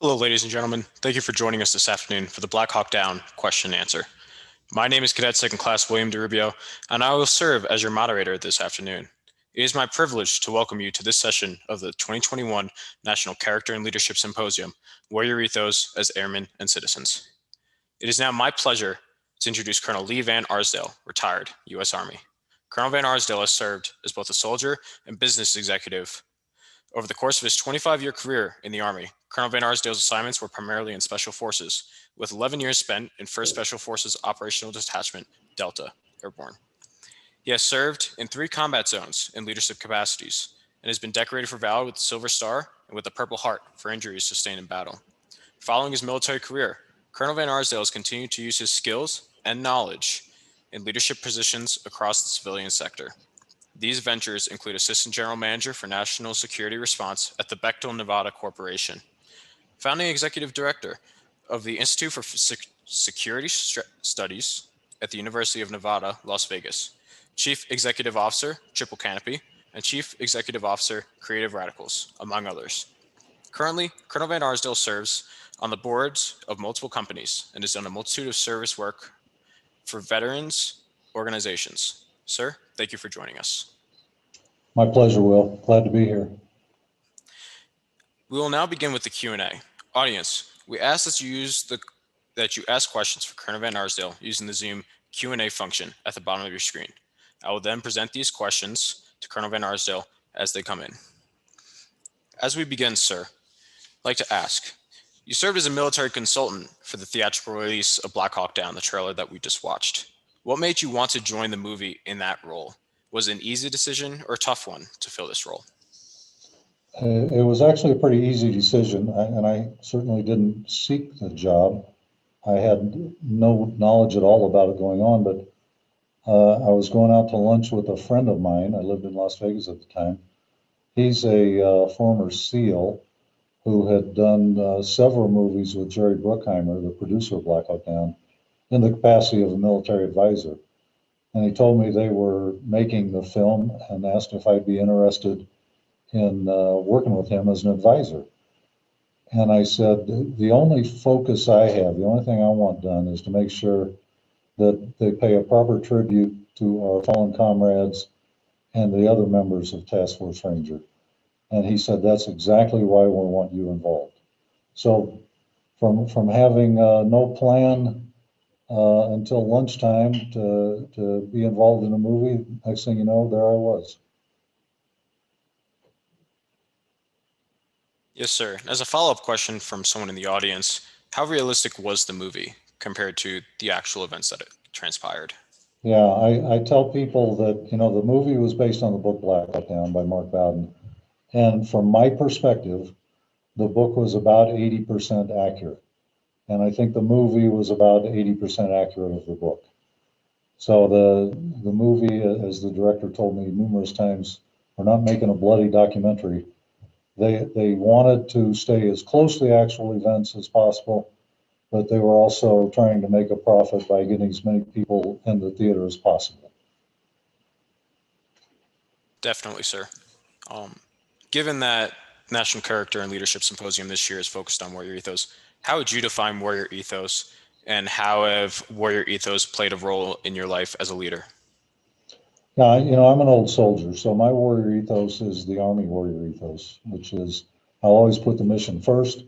Hello, ladies and gentlemen. Thank you for joining us this afternoon for the Blackhawk Down question and answer. My name is Cadet Second Class William DeRubio, and I will serve as your moderator this afternoon. It is my privilege to welcome you to this session of the 2021 National Character and Leadership Symposium, Warrior Ethos as Airmen and Citizens. It is now my pleasure to introduce Colonel Lee Van Arsdale, retired U.S. Army. Colonel Van Arsdale has served as both a soldier and business executive. Over the course of his 25-year career in the Army, Colonel Van Arsdale's assignments were primarily in Special Forces, with 11 years spent in 1st Special Forces Operational Detachment, Delta, Airborne. He has served in 3 combat zones in leadership capacities and has been decorated for valor with the Silver Star and with the Purple Heart for injuries sustained in battle. Following his military career, Colonel Van Arsdale has continued to use his skills and knowledge in leadership positions across the civilian sector. These ventures include Assistant General Manager for National Security Response at the Bechtel Nevada Corporation, Founding Executive Director of the Institute for Security Studies at the University of Nevada, Las Vegas, Chief Executive Officer, Triple Canopy, and Chief Executive Officer, Creative Radicals, among others. Currently, Colonel Van Arsdale serves on the boards of multiple companies and has done a multitude of service work for veterans organizations. Sir, thank you for joining us. My pleasure, Will. Glad to be here. We will now begin with the Q&A. Audience, we ask that you ask questions for Colonel Van Arsdale using the Zoom Q&A function at the bottom of your screen. I will then present these questions to Colonel Van Arsdale as they come in. As we begin, sir, I'd like to ask, you served as a military consultant for the theatrical release of Blackhawk Down, the trailer that we just watched. What made you want to join the movie in that role? Was it an easy decision or a tough one to fill this role? It was actually a pretty easy decision, and I certainly didn't seek the job. I had no knowledge at all about it going on, but I was going out to lunch with a friend of mine. I lived in Las Vegas at the time. He's a former SEAL who had done several movies with Jerry Bruckheimer, the producer of Blackhawk Down, in the capacity of a military advisor. And he told me they were making the film and asked if I'd be interested in working with him as an advisor. And I said, the only focus I have, the only thing I want done is to make sure that they pay a proper tribute to our fallen comrades and the other members of Task Force Ranger. And he said, that's exactly why we want you involved. So from having no plan until lunchtime to be involved in a movie, next thing you know, there I was. Yes, sir. As a follow-up question from someone in the audience, how realistic was the movie compared to the actual events that it transpired? Yeah, I tell people that, the movie was based on the book Blackhawk Down by Mark Bowden. And from my perspective, the book was about 80% accurate. And I think the movie was about 80% accurate of the book. So the movie, as the director told me numerous times, we're not making a bloody documentary. They wanted to stay as close to the actual events as possible, but they were also trying to make a profit by getting as many people in the theater as possible. Definitely, sir. Given that National Character and Leadership Symposium this year is focused on Warrior Ethos, how would you define Warrior Ethos, and how have Warrior Ethos played a role in your life as a leader? Yeah, I'm an old soldier, so my Warrior Ethos is the Army Warrior Ethos, which is I'll always put the mission first,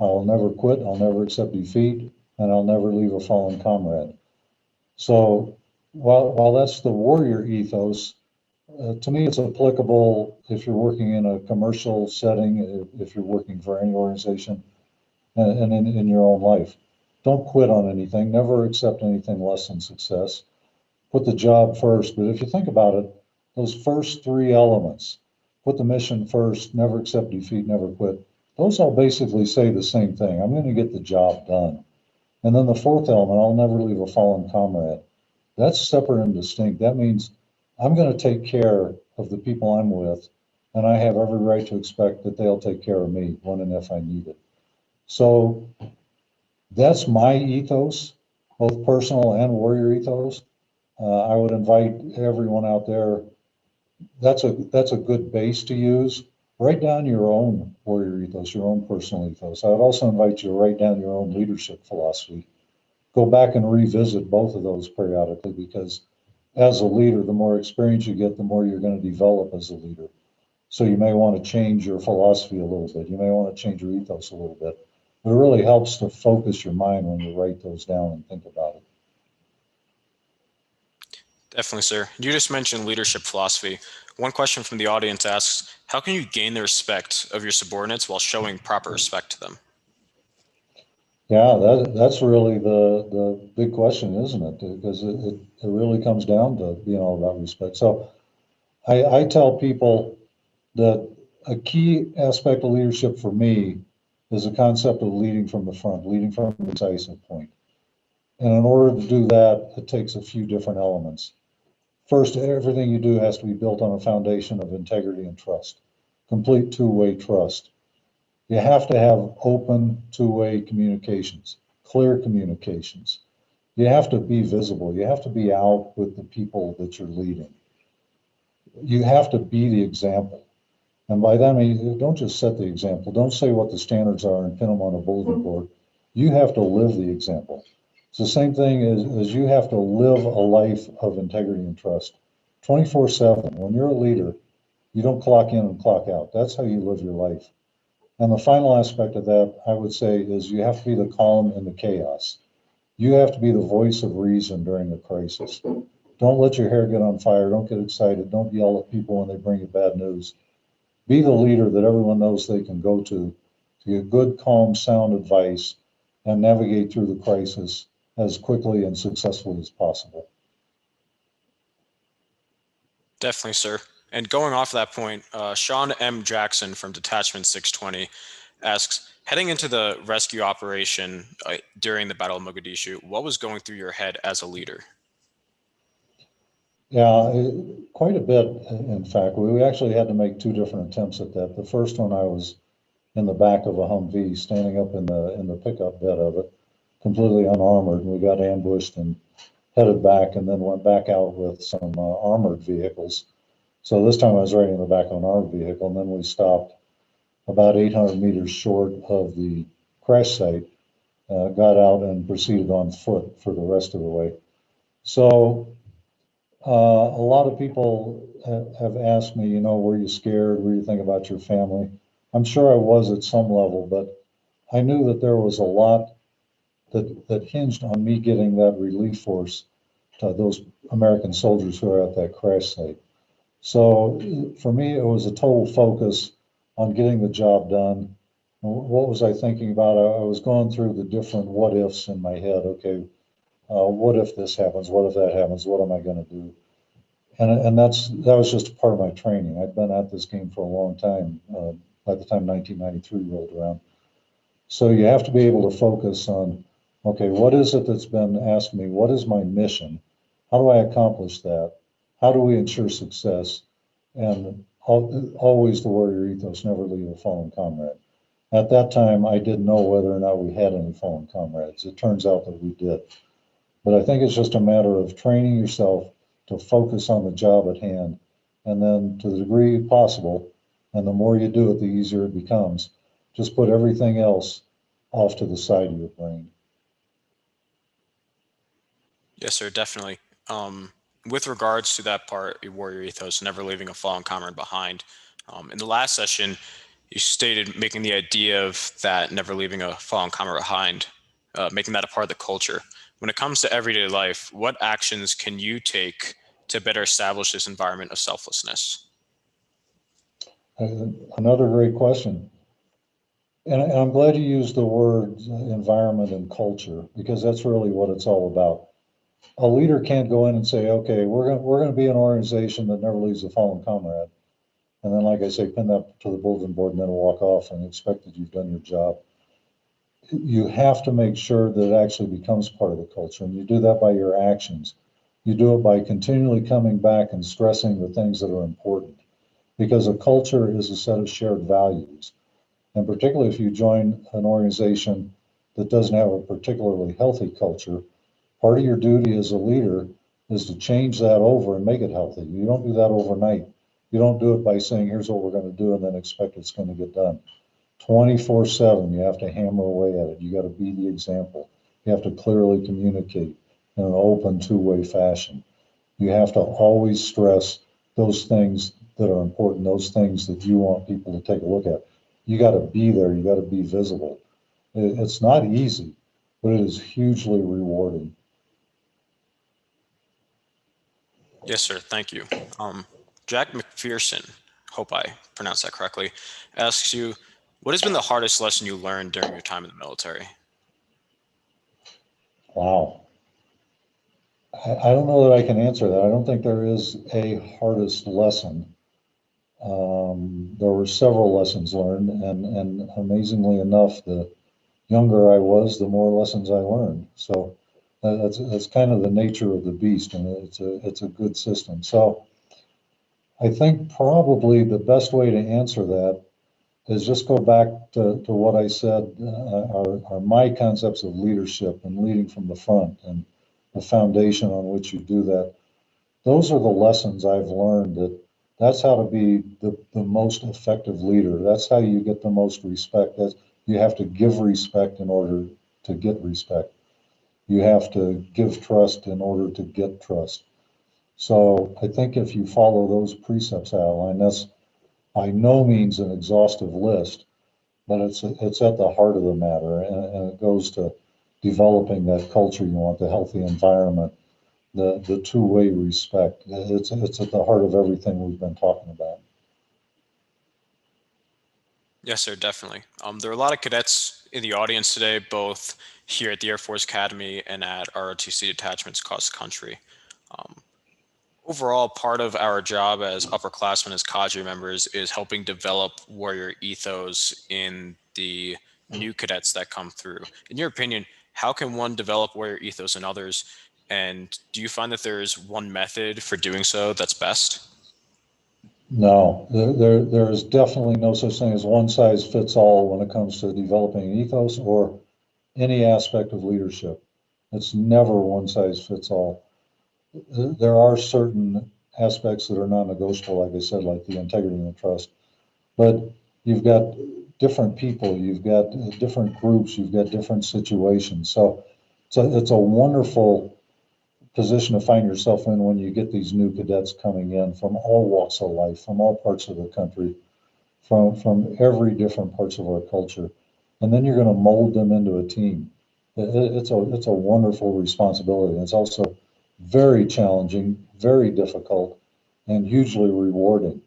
I'll never quit, I'll never accept defeat, and I'll never leave a fallen comrade. So while that's the Warrior Ethos, to me, it's applicable if you're working in a commercial setting, if you're working for any organization, and in your own life. Don't quit on anything. Never accept anything less than success. Put the job first. But if you think about it, those first 3 elements, put the mission first, never accept defeat, never quit, those all basically say the same thing. I'm going to get the job done. And then the 4th element, I'll never leave a fallen comrade. That's separate and distinct. That means I'm going to take care of the people I'm with, and I have every right to expect that they'll take care of me when and if I need it. So that's my ethos, both personal and warrior ethos. I would invite everyone out there. That's a good base to use, write down your own warrior ethos, your own personal ethos. I would also invite you to write down your own leadership philosophy. Go back and revisit both of those periodically, because as a leader, the more experience you get, the more you're going to develop as a leader. So you may want to change your philosophy a little bit. You may want to change your ethos a little bit. But it really helps to focus your mind when you write those down and think about it. Definitely, sir. You just mentioned leadership philosophy. One question from the audience asks, how can you gain the respect of your subordinates while showing proper respect to them? Yeah, that's really the big question, isn't it? Because it really comes down to being all about respect. So I tell people that a key aspect of leadership for me is the concept of leading from the front, leading from the decisive point. And in order to do that, it takes a few different elements. First, everything you do has to be built on a foundation of integrity and trust, complete two-way trust. You have to have open two-way communications, clear communications. You have to be visible. You have to be out with the people that you're leading. You have to be the example. And by that I mean, don't just set the example. Don't say what the standards are and pin them on a bulletin board. You have to live the example. It's the same thing as you have to live a life of integrity and trust 24/7. When you're a leader, you don't clock in and clock out. That's how you live your life. And the final aspect of that, I would say, is you have to be the calm in the chaos. You have to be the voice of reason during a crisis. Don't let your hair get on fire. Don't get excited. Don't yell at people when they bring you bad news. Be the leader that everyone knows they can go to get good, calm, sound advice and navigate through the crisis as quickly and successfully as possible. Definitely, sir. And going off that point, Sean M. Jackson from Detachment 620 asks, heading into the rescue operation during the Battle of Mogadishu, what was going through your head as a leader? Yeah, quite a bit, in fact. We actually had to make two different attempts at that. The first one, I was in the back of a Humvee, standing up in the pickup bed of it, completely unarmored. And we got ambushed and headed back, and then went back out with some armored vehicles. So this time I was riding in the back of an armored vehicle, and then we stopped about 800 meters short of the crash site, got out and proceeded on foot for the rest of the way. So a lot of people have asked me, were you scared? Were you thinking about your family? I'm sure I was at some level, but I knew that there was a lot that hinged on me getting that relief force to those American soldiers who were at that crash site. So for me, it was a total focus on getting the job done. What was I thinking about? I was going through the different what ifs in my head. Okay, what if this happens? What if that happens? What am I going to do? And that was just a part of my training. I'd been at this game for a long time. By the time 1993 rolled around, so you have to be able to focus on, okay, what is it that's been asked me? What is my mission? How do I accomplish that? How do we ensure success? And always the warrior ethos, never leave a fallen comrade. At that time, I didn't know whether or not we had any fallen comrades. It turns out that we did. But I think it's just a matter of training yourself to focus on the job at hand. And then to the degree possible, and the more you do it, the easier it becomes, just put everything else off to the side of your brain. Yes, sir, definitely. With regards to that part, your warrior ethos, never leaving a fallen comrade behind. In the last session, you stated making the idea of that never leaving a fallen comrade behind, making that a part of the culture. When it comes to everyday life, what actions can you take to better establish this environment of selflessness? Another great question. And I'm glad you used the words environment and culture, because that's really what it's all about. A leader can't go in and say, okay, we're going to be an organization that never leaves a fallen comrade. And then, like I say, pin that to the bulletin board and then walk off and expect that you've done your job. You have to make sure that it actually becomes part of the culture. And you do that by your actions. You do it by continually coming back and stressing the things that are important. Because a culture is a set of shared values. And particularly if you join an organization that doesn't have a particularly healthy culture, part of your duty as a leader is to change that over and make it healthy. You don't do that overnight. You don't do it by saying, here's what we're going to do, and then expect it's going to get done. 24/7, you have to hammer away at it. You got to be the example. You have to clearly communicate in an open, two-way fashion. You have to always stress those things that are important, those things that you want people to take a look at. You got to be there. You got to be visible. It's not easy, but it is hugely rewarding. Yes, sir. Thank you. Jack McPherson, hope I pronounced that correctly, asks you, what has been the hardest lesson you learned during your time in the military? Wow. I don't know that I can answer that. I don't think there is a hardest lesson. There were several lessons learned, and amazingly enough, the younger I was, the more lessons I learned. So that's kind of the nature of the beast, and it's a good system. So I think probably the best way to answer that is just go back to what I said are my concepts of leadership and leading from the front and the foundation on which you do that. Those are the lessons I've learned that's how to be the most effective leader. That's how you get the most respect. That's, you have to give respect in order to get respect. You have to give trust in order to get trust. So I think if you follow those precepts I outlined, that's by no means an exhaustive list, but it's at the heart of the matter, and it goes to developing that culture you want, the healthy environment, the two-way respect. It's at the heart of everything we've been talking about. Yes, sir, definitely. There are a lot of cadets in the audience today, both here at the Air Force Academy and at ROTC detachments across the country. Overall, part of our job as upperclassmen, as cadre members, is helping develop warrior ethos in the new cadets that come through. In your opinion, how can one develop warrior ethos in others? And do you find that there is one method for doing so that's best? No, there is definitely no such thing as one size fits all when it comes to developing an ethos or any aspect of leadership. It's never one size fits all. There are certain aspects that are non-negotiable, like I said, like the integrity and the trust. But you've got different people, you've got different groups, you've got different situations. So it's a wonderful position to find yourself in when you get these new cadets coming in from all walks of life, from all parts of the country, from every different parts of our culture. And then you're going to mold them into a team. It's a wonderful responsibility. It's also very challenging, very difficult, and hugely rewarding.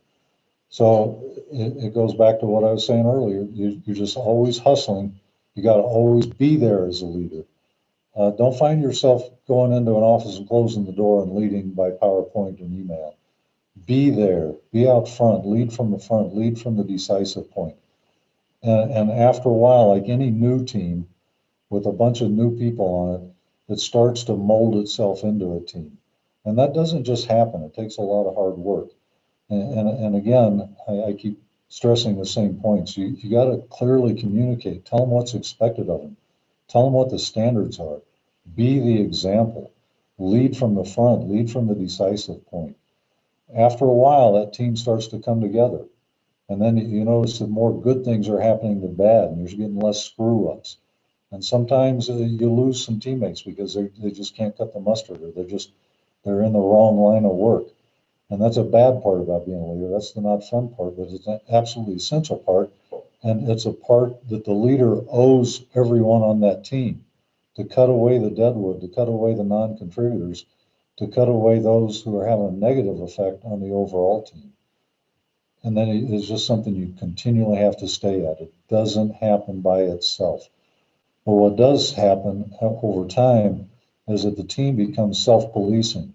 So it goes back to what I was saying earlier. You're just always hustling. You got to always be there as a leader. Don't find yourself going into an office and closing the door and leading by PowerPoint and email. Be there, be out front, lead from the front, lead from the decisive point. And after a while, like any new team with a bunch of new people on it, it starts to mold itself into a team. And that doesn't just happen, it takes a lot of hard work. And again, I keep stressing the same points. You got to clearly communicate, tell them what's expected of them, tell them what the standards are, be the example, lead from the front, lead from the decisive point. After a while, that team starts to come together. And then you notice that more good things are happening than bad, and you're getting less screw ups. And sometimes you lose some teammates because they just can't cut the mustard, or they're in the wrong line of work. And that's a bad part about being a leader. That's the not fun part, but it's an absolutely essential part. And it's a part that the leader owes everyone on that team to cut away the deadwood, to cut away the non-contributors, to cut away those who are having a negative effect on the overall team. And then it's just something you continually have to stay at. It doesn't happen by itself. But what does happen over time is that the team becomes self-policing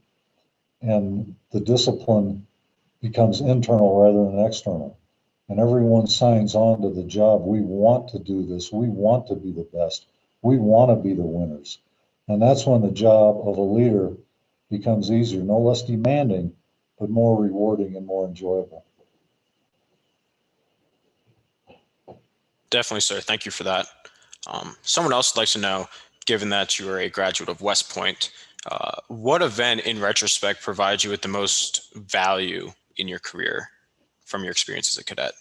and the discipline becomes internal rather than external. And everyone signs on to the job. We want to do this. We want to be the best. We want to be the winners. And that's when the job of a leader becomes easier, no less demanding, but more rewarding and more enjoyable. Definitely, sir. Thank you for that. Someone else would like to know, given that you are a graduate of West Point, what event in retrospect provides you with the most value in your career? from your experience as a cadet?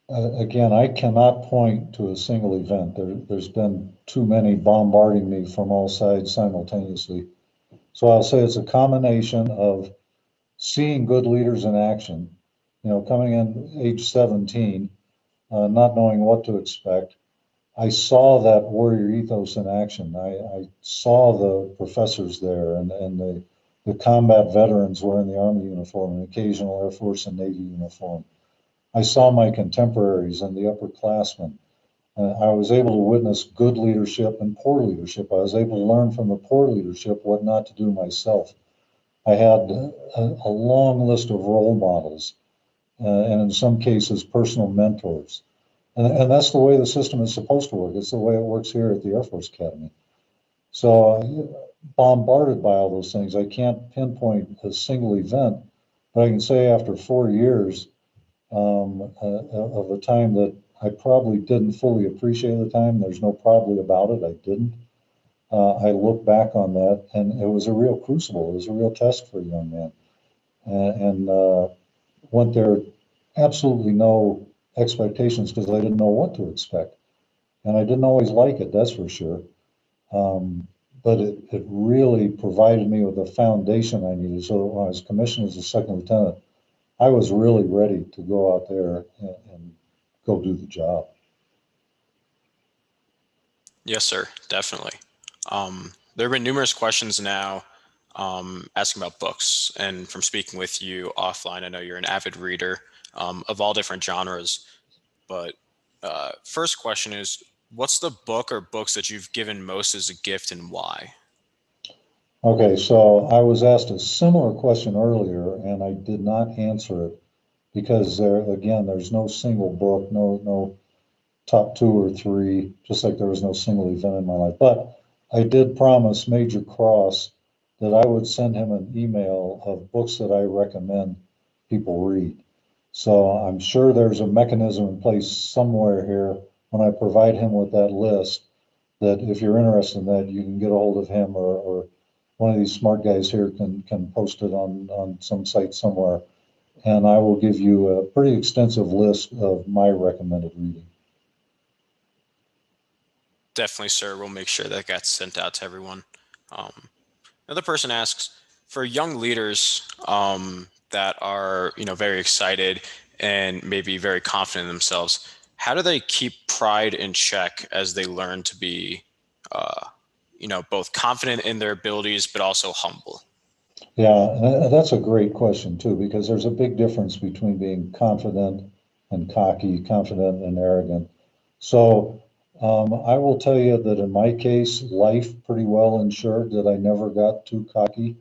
Again, I cannot point to a single event. There's been too many bombarding me from all sides simultaneously. So I'll say it's a combination of seeing good leaders in action, coming in age 17, not knowing what to expect. I saw that warrior ethos in action. I saw the professors there and the combat veterans wearing the Army uniform and occasional Air Force and Navy uniform. I saw my contemporaries and the upperclassmen. I was able to witness good leadership and poor leadership. I was able to learn from the poor leadership what not to do myself. I had a long list of role models, and in some cases, personal mentors. And that's the way the system is supposed to work. It's the way it works here at the Air Force Academy. So, bombarded by all those things, I can't pinpoint a single event, but I can say after 4 years of a time that I probably didn't fully appreciate the time, there's no probably about it, I didn't. I look back on that, and it was a real crucible. It was a real test for a young man. And went there absolutely no expectations because I didn't know what to expect. And I didn't always like it, that's for sure. But it really provided me with the foundation I needed. So when I was commissioned as a second lieutenant, I was really ready to go out there and go do the job. Yes, sir, definitely. There have been numerous questions now asking about books. And from speaking with you offline, I know you're an avid reader of all different genres. But first question is, what's the book or books that you've given most as a gift and why? Okay, so I was asked a similar question earlier, and I did not answer it because there's no single book, no top two or three, just like there was no single event in my life. But I did promise Major Cross that I would send him an email of books that I recommend people read. So I'm sure there's a mechanism in place somewhere here when I provide him with that list that if you're interested in that, you can get a hold of him or one of these smart guys here can post it on some site somewhere. And I will give you a pretty extensive list of my recommended reading. Definitely, sir. We'll make sure that gets sent out to everyone. Another person asks, for young leaders that are, very excited and maybe very confident in themselves, how do they keep pride in check as they learn to be, uh, both confident in their abilities but also humble? Yeah, that's a great question too, because there's a big difference between being confident and cocky, confident and arrogant. So I will tell you that in my case, life pretty well ensured that I never got too cocky,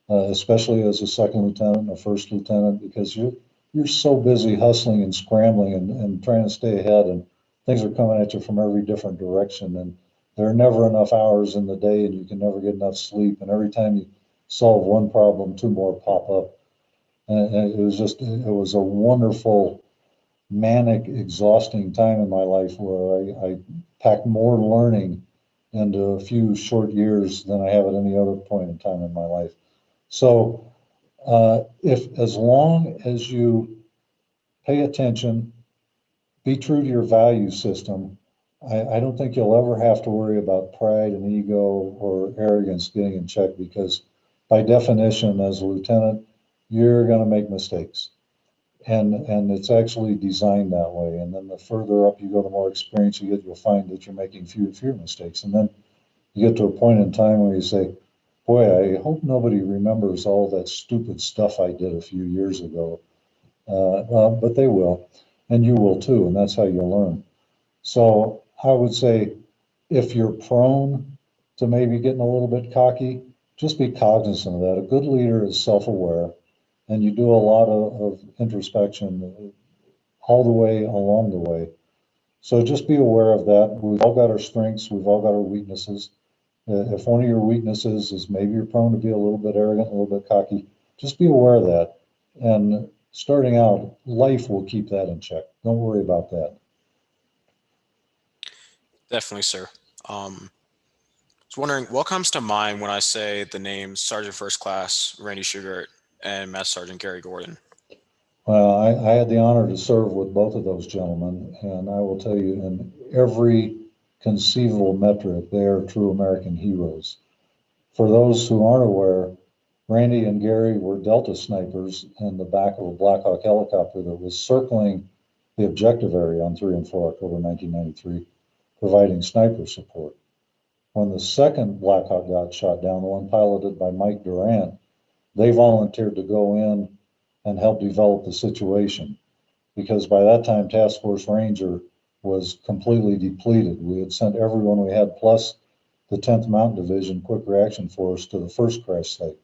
especially as a second lieutenant, a first lieutenant, because you're so busy hustling and scrambling and trying to stay ahead, and things are coming at you from every different direction, and there are never enough hours in the day, and you can never get enough sleep, and every time you solve one problem, two more pop up. And it was a wonderful, manic, exhausting time in my life where I packed more learning into a few short years than I have at any other point in time in my life. So, if as long as you pay attention, be true to your value system, I don't think you'll ever have to worry about pride and ego or arrogance getting in check because, by definition, as a lieutenant, you're going to make mistakes. And it's actually designed that way. And then the further up you go, the more experience you get, you'll find that you're making fewer and fewer mistakes. And then you get to a point in time where you say, boy, I hope nobody remembers all that stupid stuff I did a few years ago. But they will, and you will too, and that's how you learn. So I would say if you're prone to maybe getting a little bit cocky, just be cognizant of that. A good leader is self-aware, and you do a lot of introspection all the way along the way. So just be aware of that. We've all got our strengths, we've all got our weaknesses. If one of your weaknesses is maybe you're prone to be a little bit arrogant, a little bit cocky, just be aware of that. And starting out, life will keep that in check. Don't worry about that. Definitely, sir. I was wondering what comes to mind when I say the names Sergeant First Class Randy Sugar and Master Sergeant Gary Gordon. Well, I had the honor to serve with both of those gentlemen, and I will tell you, in every conceivable metric, they are true American heroes. For those who aren't aware, Randy and Gary were Delta snipers in the back of a Blackhawk helicopter that was circling the objective area on 3 and 4 October 1993, providing sniper support. When the second Blackhawk got shot down, the one piloted by Mike Durant, they volunteered to go in and help develop the situation because by that time Task Force Ranger was completely depleted. We had sent everyone we had plus the 10th Mountain Division Quick Reaction Force to the first crash site.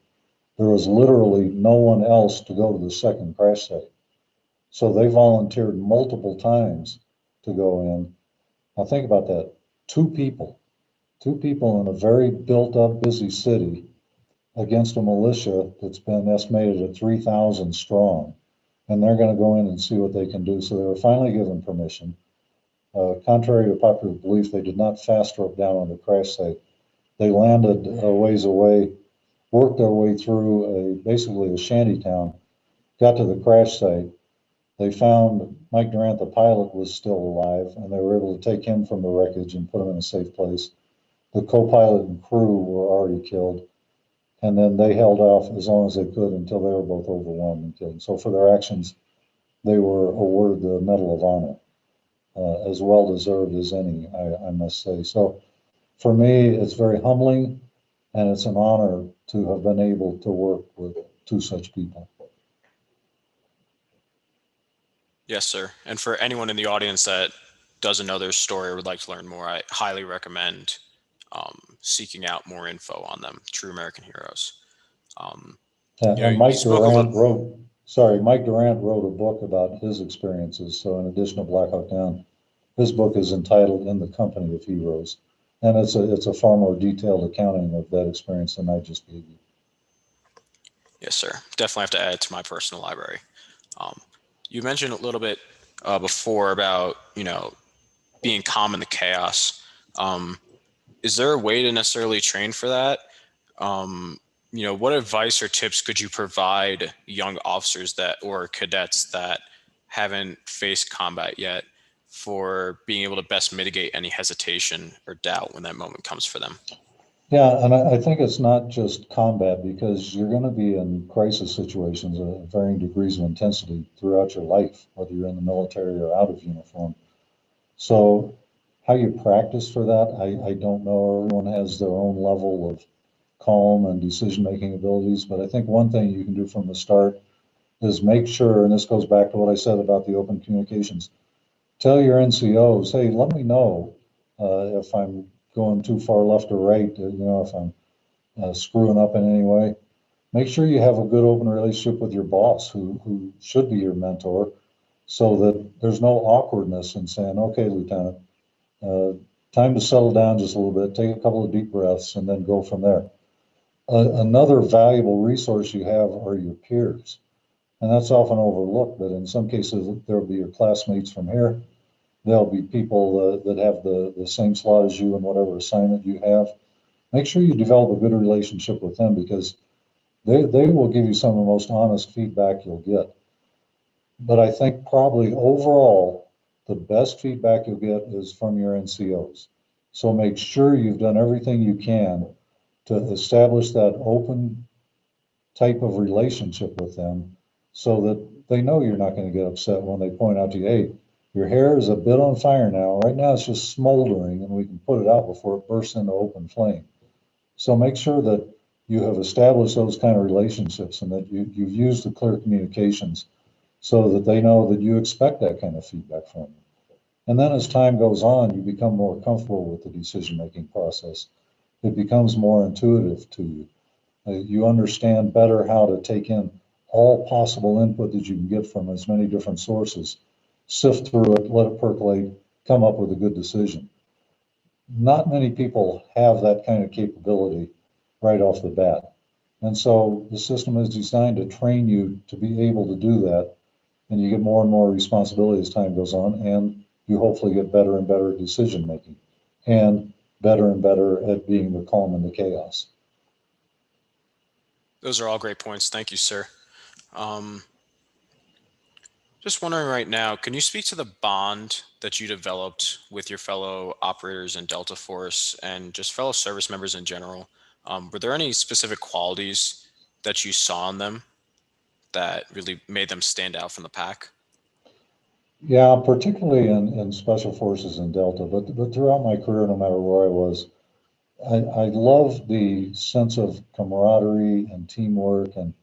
There was literally no one else to go to the second crash site. So they volunteered multiple times to go in. Now think about that. Two people in a very built up, busy city against a militia that's been estimated at 3,000 strong. And they're going to go in and see what they can do. So they were finally given permission. Contrary to popular belief, they did not fast rope down on the crash site. They landed a ways away, worked their way through basically a shanty town, got to the crash site. They found Mike Durant, the pilot, was still alive, and they were able to take him from the wreckage and put him in a safe place. The co-pilot and crew were already killed, and then they held off as long as they could until they were both overwhelmed and killed. So for their actions, they were awarded the Medal of Honor, as well deserved as any, I must say. So for me, it's very humbling, and it's an honor to have been able to work with two such people. Yes, sir. And for anyone in the audience that doesn't know their story or would like to learn more, I highly recommend seeking out more info on them. True American heroes. Um, And you spoke a little. Mike Durant wrote a book about his experiences. So in addition to Black Hawk Down, his book is entitled In the Company of Heroes. And it's a far more detailed accounting of that experience than I just gave you. Yes, sir. Definitely have to add to my personal library. Um, you mentioned a little bit before about being calm in the chaos. Um, is there a way to necessarily train for that? Um, what advice or tips could you provide young officers that or cadets that haven't faced combat yet for being able to best mitigate any hesitation or doubt when that moment comes for them? Yeah, and I think it's not just combat because you're going to be in crisis situations of varying degrees of intensity throughout your life, whether you're in the military or out of uniform. So, how you practice for that, I don't know. Everyone has their own level of calm and decision making abilities, but I think one thing you can do from the start is make sure, and this goes back to what I said about the open communications, tell your NCOs, hey, let me know if I'm going too far left or right, if I'm screwing up in any way. Make sure you have a good open relationship with your boss, who should be your mentor, so that there's no awkwardness in saying, okay, Lieutenant, uh, time to settle down just a little bit, take a couple of deep breaths, and then go from there. Another valuable resource you have are your peers. And that's often overlooked, but in some cases, there'll be your classmates from here. There'll be people that have the same slot as you in whatever assignment you have. Make sure you develop a good relationship with them because they will give you some of the most honest feedback you'll get. But I think probably overall, the best feedback you'll get is from your NCOs. So make sure you've done everything you can to establish that open type of relationship with them so that they know you're not going to get upset when they point out to you, hey, your hair is a bit on fire now. Right now it's just smoldering and we can put it out before it bursts into open flame. So make sure that you have established those kind of relationships and that you've used the clear communications so that they know that you expect that kind of feedback from them. And then as time goes on, you become more comfortable with the decision making process. It becomes more intuitive to you. You understand better how to take in all possible input that you can get from as many different sources, sift through it, let it percolate, come up with a good decision. Not many people have that kind of capability right off the bat. And so the system is designed to train you to be able to do that. And you get more and more responsibility as time goes on, and you hopefully get better and better at decision making and better at being the calm in the chaos. Those are all great points. Thank you, sir. Just wondering right now, can you speak to the bond that you developed with your fellow operators in Delta Force and just fellow service members in general? Were there any specific qualities that you saw in them that really made them stand out from the pack? Yeah, particularly in special forces in Delta, but throughout my career, no matter where I was, I love the sense of camaraderie and teamwork, and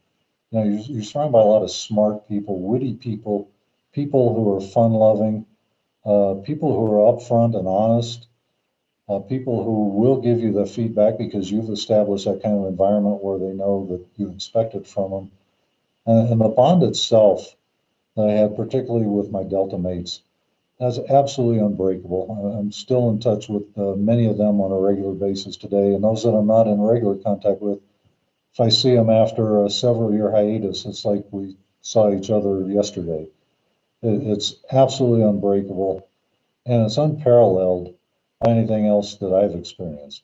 you're surrounded by a lot of smart people, witty people, people who are fun-loving, people who are upfront and honest, people who will give you the feedback because you've established that kind of environment where they know that you expect it from them. And the bond itself that I had, particularly with my Delta mates, that's absolutely unbreakable. I'm still in touch with many of them on a regular basis today, and those that I'm not in regular contact with, if I see them after a several year hiatus, it's like we saw each other yesterday. It's absolutely unbreakable, and it's unparalleled by anything else that I've experienced.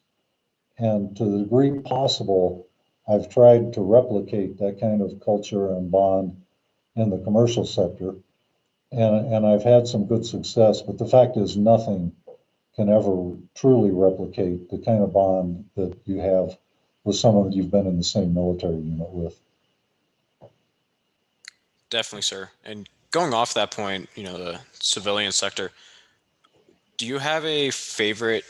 And to the degree possible, I've tried to replicate that kind of culture and bond in the commercial sector, and I've had some good success. But the fact is, nothing can ever truly replicate the kind of bond that you have with someone that you've been in the same military unit with. Definitely, sir. And going off that point, the civilian sector, do you have a favorite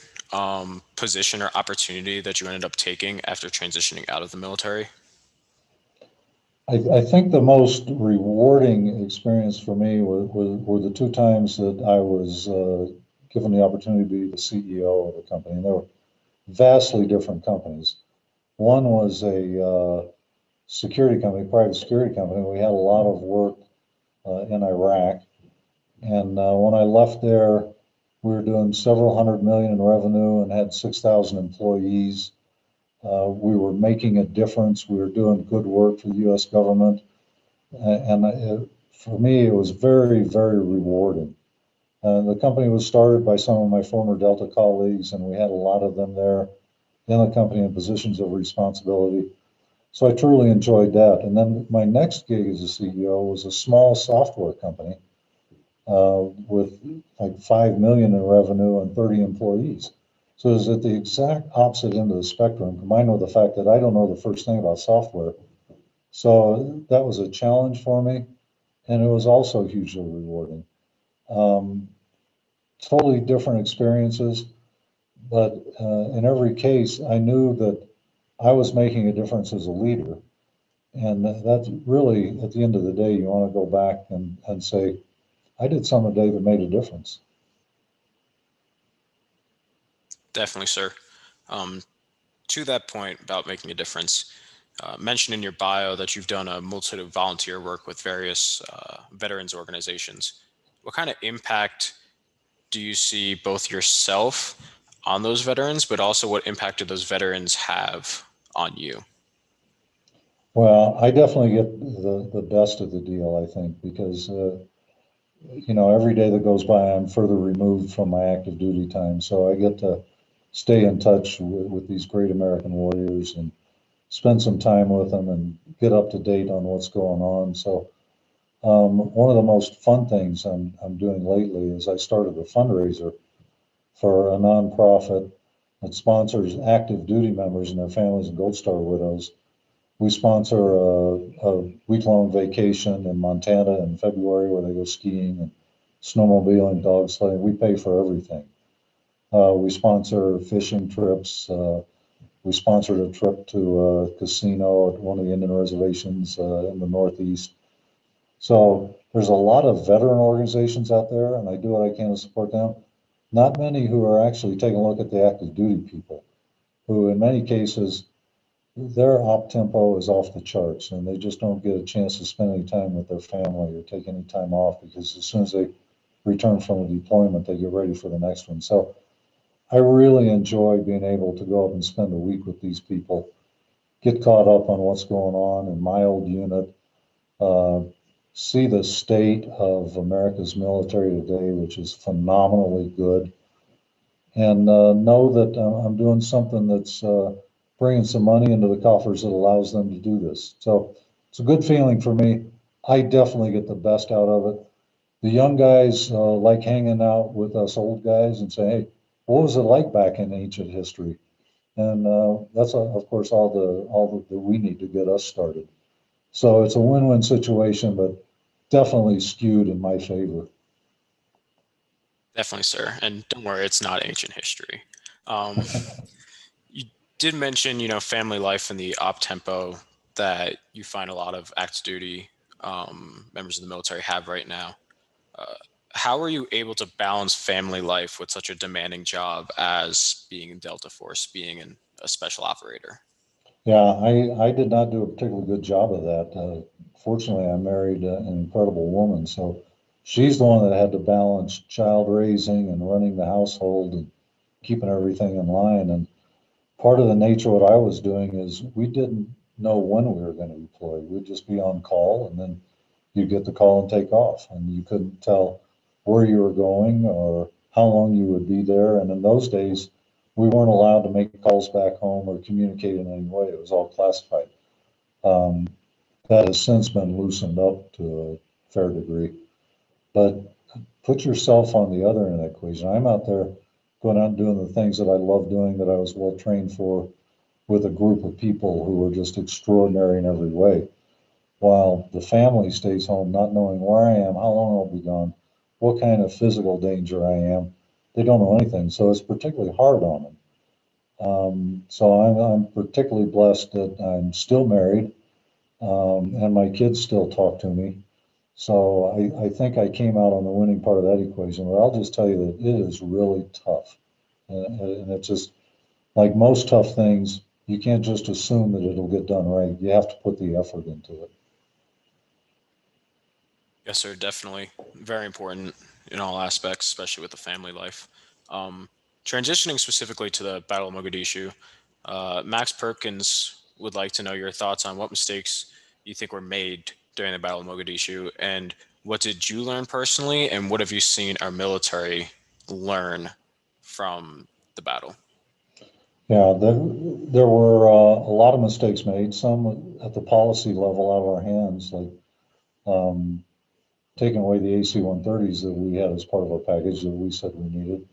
position or opportunity that you ended up taking after transitioning out of the military? I think the most rewarding experience for me were the two times that I was given the opportunity to be the CEO of a company. And they were vastly different companies. One was a security company, private security company. We had a lot of work in Iraq. And when I left there, we were doing several hundred million in revenue and had 6,000 employees. We were making a difference. We were doing good work for the U.S. government. For me, it was very, very rewarding. The company was started by some of my former Delta colleagues, and we had a lot of them there in the company in positions of responsibility. So I truly enjoyed that. And then my next gig as a CEO was a small software company with like 5 million in revenue and 30 employees. So it was at the exact opposite end of the spectrum, combined with the fact that I don't know the first thing about software. So that was a challenge for me, and it was also hugely rewarding. Um, totally different experiences, but in every case, I knew that I was making a difference as a leader. And that's really, at the end of the day, you want to go back and say, I did something today that made a difference. Definitely, sir. Um, to that point about making a difference, mention in your bio that you've done a multitude of volunteer work with various veterans organizations. What kind of impact do you see both yourself on those veterans, but also what impact do those veterans have on you? Well, I definitely get the best of the deal, I think, because every day that goes by, I'm further removed from my active duty time. So I get to stay in touch with these great American warriors and spend some time with them and get up to date on what's going on. So one of the most fun things I'm doing lately is I started a fundraiser for a nonprofit that sponsors active duty members and their families and Gold Star widows. We sponsor a week-long vacation in Montana in February where they go skiing and snowmobiling, dog sledding. We pay for everything. We sponsor fishing trips. We sponsored a trip to a casino at one of the Indian reservations in the Northeast. So there's a lot of veteran organizations out there, and I do what I can to support them. Not many who are actually taking a look at the active duty people, who in many cases their op tempo is off the charts, and they just don't get a chance to spend any time with their family or take any time off because as soon as they return from a deployment, they get ready for the next one. So I really enjoy being able to go up and spend a week with these people, get caught up on what's going on in my old unit, uh, see the state of America's military today, which is phenomenally good, and know that I'm doing something that's bringing some money into the coffers that allows them to do this. So it's a good feeling for me. I definitely get the best out of it. the young guys like hanging out with us old guys and say, hey, what was it like back in ancient history? And that's, of course, all that we need to get us started. So it's a win-win situation, but definitely skewed in my favor. Definitely, sir. And don't worry, it's not ancient history. Um, you did mention, family life and the op tempo that you find a lot of active duty members of the military have right now. Uh, how are you able to balance family life with such a demanding job as being in Delta Force, being a special operator? Yeah, I did not do a particularly good job of that. Fortunately, I married an incredible woman, so she's the one that had to balance child raising and running the household and keeping everything in line. And part of the nature of what I was doing is we didn't know when we were going to deploy. We'd just be on call, and then you get the call and take off, and you couldn't tell where you were going or how long you would be there. And in those days, we weren't allowed to make calls back home or communicate in any way. It was all classified. Um, that has since been loosened up to a fair degree. But put yourself on the other end of the equation. I'm out there going out and doing the things that I love doing, that I was well trained for, with a group of people who were just extraordinary in every way, while the family stays home not knowing where I am, how long I'll be gone, what kind of physical danger I am. They don't know anything, so it's particularly hard on them. So I'm particularly blessed that I'm still married, and my kids still talk to me. So I think I came out on the winning part of that equation, but I'll just tell you that it is really tough. And it's just like most tough things, you can't just assume that it'll get done right. You have to put the effort into it. Yes, sir, definitely. Very important in all aspects, especially with the family life. Um, Transitioning specifically to the Battle of Mogadishu, Max Perkins would like to know your thoughts on what mistakes you think were made during the Battle of Mogadishu, and what did you learn personally, and what have you seen our military learn from the battle? Yeah, there were a lot of mistakes made, some at the policy level out of our hands, like um, taking away the AC-130s that we had as part of our package that we said we needed,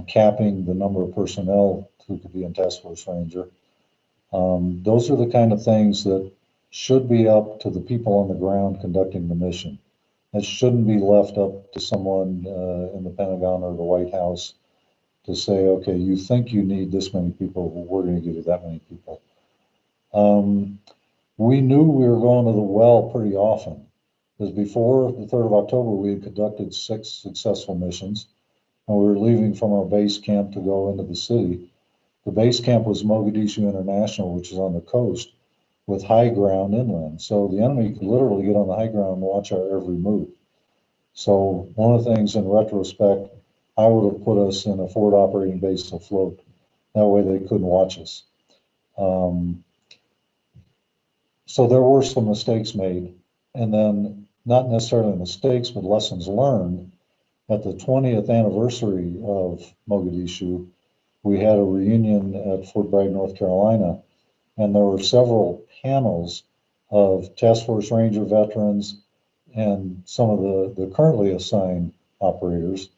capping the number of personnel who could be in Task Force Ranger. Those are the kind of things that should be up to the people on the ground conducting the mission. It shouldn't be left up to someone in the Pentagon or the White House to say, okay, you think you need this many people, well, we're going to give you that many people. Um, we knew we were going to the well pretty often, because before the 3rd of October, we had conducted 6 successful missions, and we were leaving from our base camp to go into the city. The base camp was Mogadishu International, which is on the coast with high ground inland. So the enemy could literally get on the high ground and watch our every move. So one of the things in retrospect, I would have put us in a forward operating base afloat. That way they couldn't watch us. Um, so there were some mistakes made, and then not necessarily mistakes, but lessons learned. At the 20th anniversary of Mogadishu, we had a reunion at Fort Bragg, North Carolina, and there were several panels of Task Force Ranger veterans and some of the currently assigned operators.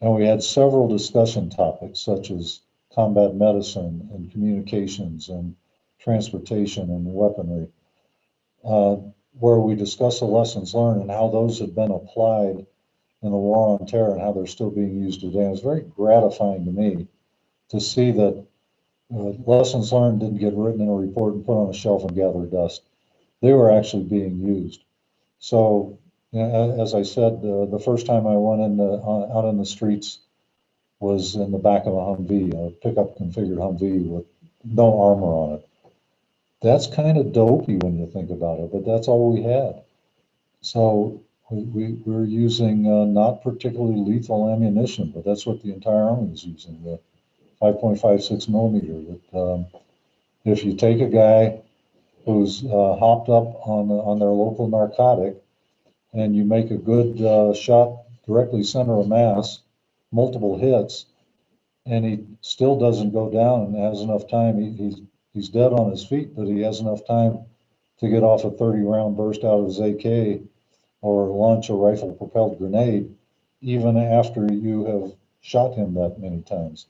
And we had several discussion topics such as combat medicine and communications and transportation and weaponry, uh, where we discussed the lessons learned and how those had been applied in the war on terror and how they're still being used today. And it's very gratifying to me to see that lessons learned didn't get written in a report and put on a shelf and gather dust. They were actually being used. So, as I said, the first time I went out in the streets was in the back of a Humvee, a pickup configured Humvee with no armor on it. That's kind of dopey when you think about it, but that's all we had. So we were using not particularly lethal ammunition, but that's what the entire army was using, the 5.56 millimeter. That if you take a guy who's hopped up on their local narcotic and you make a good shot directly center of mass, multiple hits, and he still doesn't go down and has enough time. He's dead on his feet, but he has enough time to get off a 30 round burst out of his AK or launch a rifle-propelled grenade, even after you have shot him that many times.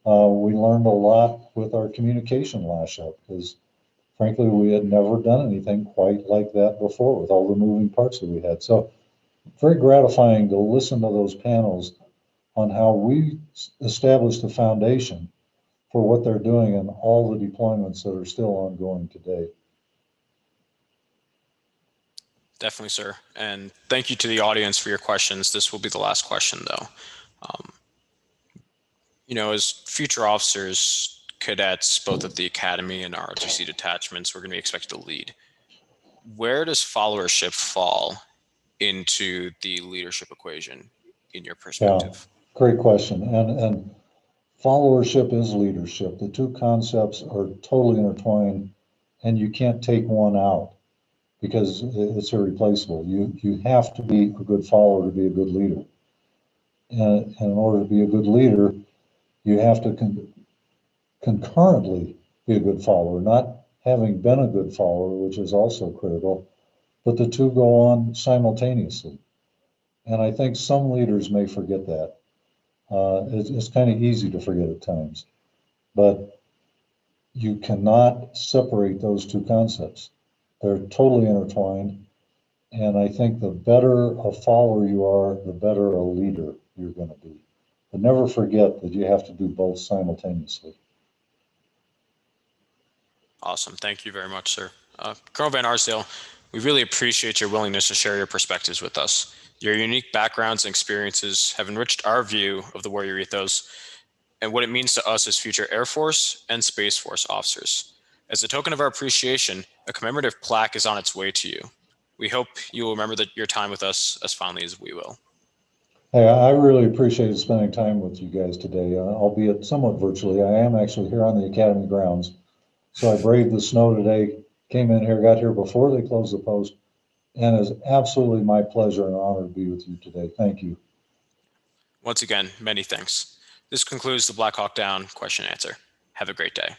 We learned a lot with our communication lash-up because, frankly, we had never done anything quite like that before with all the moving parts that we had. So, very gratifying to listen to those panels on how we established the foundation for what they're doing and all the deployments that are still ongoing today. Definitely, sir. And thank you to the audience for your questions. This will be the last question, though. Um, as future officers, cadets, both at the academy and ROTC detachments, we're going to be expected to lead. Where does followership fall into the leadership equation in your Yeah, perspective? great question. And followership is leadership. The two concepts are totally intertwined, and you can't take one out because it's irreplaceable. You have to be a good follower to be a good leader. And in order to be a good leader, you have to concurrently be a good follower, not having been a good follower, which is also critical, but the two go on simultaneously. And I think some leaders may forget that. It's kind of easy to forget at times, but you cannot separate those two concepts. They're totally intertwined. And I think the better a follower you are, the better a leader you're going to be. But never forget that you have to do both simultaneously. Awesome. Thank you very much, sir. Colonel Van Arsdale, we really appreciate your willingness to share your perspectives with us. Your unique backgrounds and experiences have enriched our view of the warrior ethos and what it means to us as future Air Force and Space Force officers. As a token of our appreciation, a commemorative plaque is on its way to you. We hope you will remember your time with us as fondly as we will. Hey, I really appreciated spending time with you guys today, albeit somewhat virtually. I am actually here on the Academy grounds. So I braved the snow today, came in here, got here before they closed the post, and it's absolutely my pleasure and honor to be with you today. Thank you. Once again, many thanks. This concludes the Blackhawk Down question and answer. Have a great day.